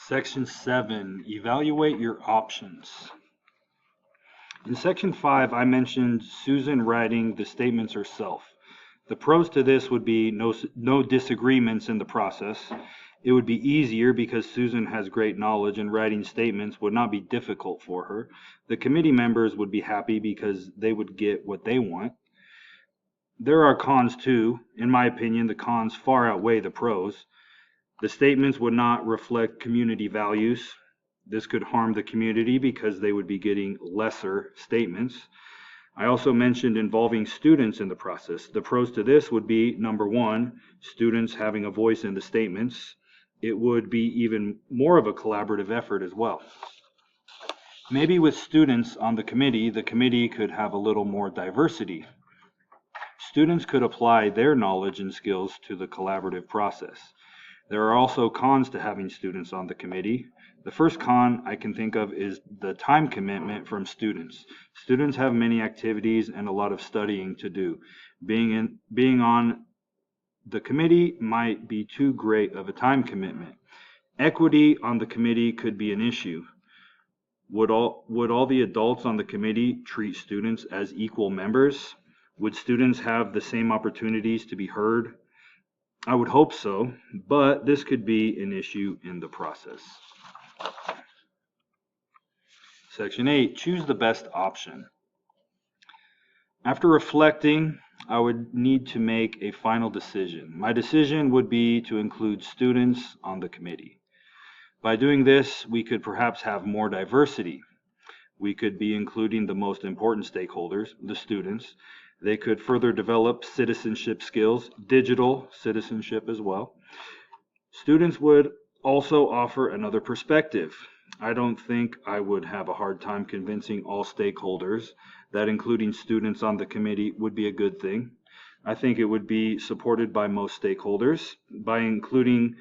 Section 7, evaluate your options. In Section 5, I mentioned Susan writing the statements herself. The pros to this would be no disagreements in the process. It would be easier because Susan has great knowledge and writing statements would not be difficult for her. The committee members would be happy because they would get what they want. There are cons too. In my opinion, the cons far outweigh the pros. The statements would not reflect community values. This could harm the community because they would be getting lesser statements. I also mentioned involving students in the process. The pros to this would be, number one, students having a voice in the statements. It would be even more of a collaborative effort as well. Maybe with students on the committee could have a little more diversity. Students could apply their knowledge and skills to the collaborative process. There are also cons to having students on the committee. The first con I can think of is the time commitment from students. Students have many activities and a lot of studying to do. Being on the committee might be too great of a time commitment. Equity on the committee could be an issue. Would all the adults on the committee treat students as equal members? Would students have the same opportunities to be heard? I would hope so, but this could be an issue in the process. Section 8, choose the best option. After reflecting, I would need to make a final decision. My decision would be to include students on the committee. By doing this, we could perhaps have more diversity. We could be including the most important stakeholders, the students. They could further develop citizenship skills, digital citizenship as well. Students would also offer another perspective. I don't think I would have a hard time convincing all stakeholders that including students on the committee would be a good thing. I think it would be supported by most stakeholders. By including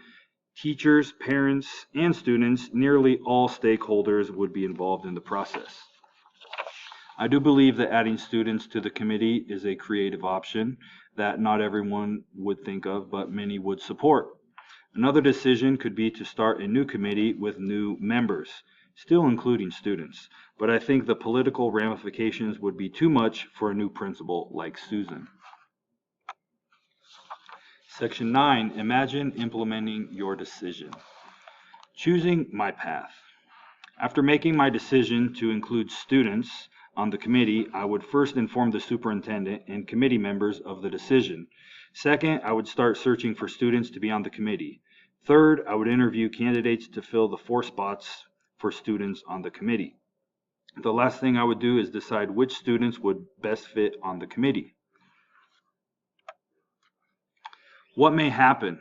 teachers, parents, and students, nearly all stakeholders would be involved in the process. I do believe that adding students to the committee is a creative option that not everyone would think of, but many would support. Another decision could be to start a new committee with new members, still including students, but I think the political ramifications would be too much for a new principal like Susan. Section 9, imagine implementing your decision. Choosing my path. After making my decision to include students on the committee, I would first inform the superintendent and committee members of the decision. Second, I would start searching for students to be on the committee. Third, I would interview candidates to fill the 4 spots for students on the committee. The last thing I would do is decide which students would best fit on the committee. What may happen?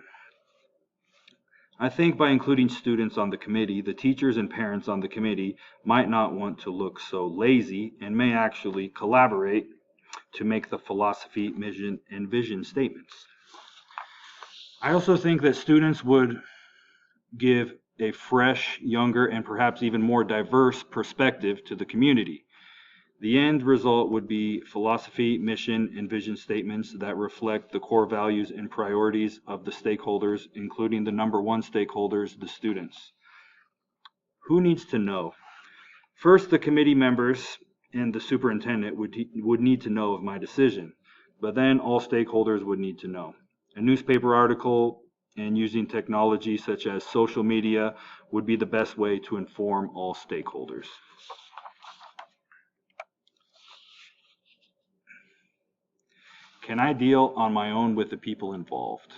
I think by including students on the committee, the teachers and parents on the committee might not want to look so lazy and may actually collaborate to make the philosophy, mission, and vision statements. I also think that students would give a fresh, younger, and perhaps even more diverse perspective to the community. The end result would be philosophy, mission, and vision statements that reflect the core values and priorities of the stakeholders, including the number one stakeholders, the students. Who needs to know? First, the committee members and the superintendent would need to know of my decision, but then all stakeholders would need to know. A newspaper article and using technology such as social media would be the best way to inform all stakeholders. Can I deal on my own with the people involved?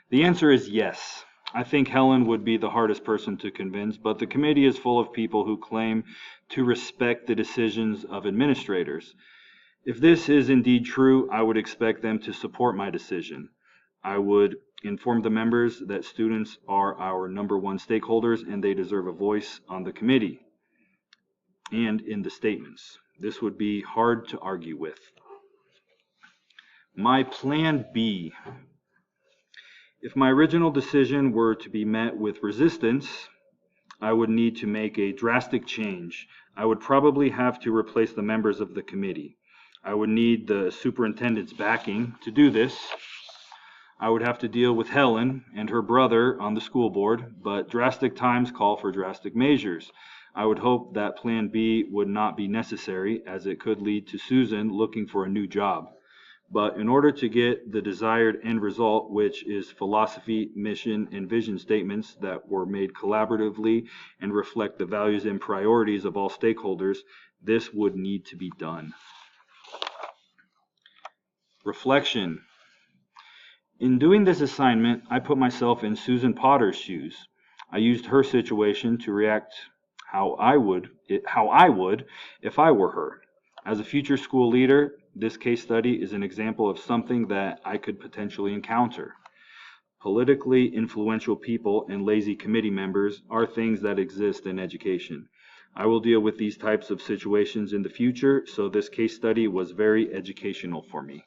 The answer is yes. I think Helen would be the hardest person to convince, but the committee is full of people who claim to respect the decisions of administrators. If this is indeed true, I would expect them to support my decision. I would inform the members that students are our number one stakeholders and they deserve a voice on the committee and in the statements. This would be hard to argue with. My plan B. If my original decision were to be met with resistance, I would need to make a drastic change. I would probably have to replace the members of the committee. I would need the superintendent's backing to do this. I would have to deal with Helen and her brother on the school board, but drastic times call for drastic measures. I would hope that Plan B would not be necessary, as it could lead to Susan looking for a new job. But in order to get the desired end result, which is philosophy, mission, and vision statements that were made collaboratively and reflect the values and priorities of all stakeholders, this would need to be done. Reflection. In doing this assignment, I put myself in Susan Potter's shoes. I used her situation to react how I would if I were her. As a future school leader, this case study is an example of something that I could potentially encounter. Politically influential people and lazy committee members are things that exist in education. I will deal with these types of situations in the future, so this case study was very educational for me.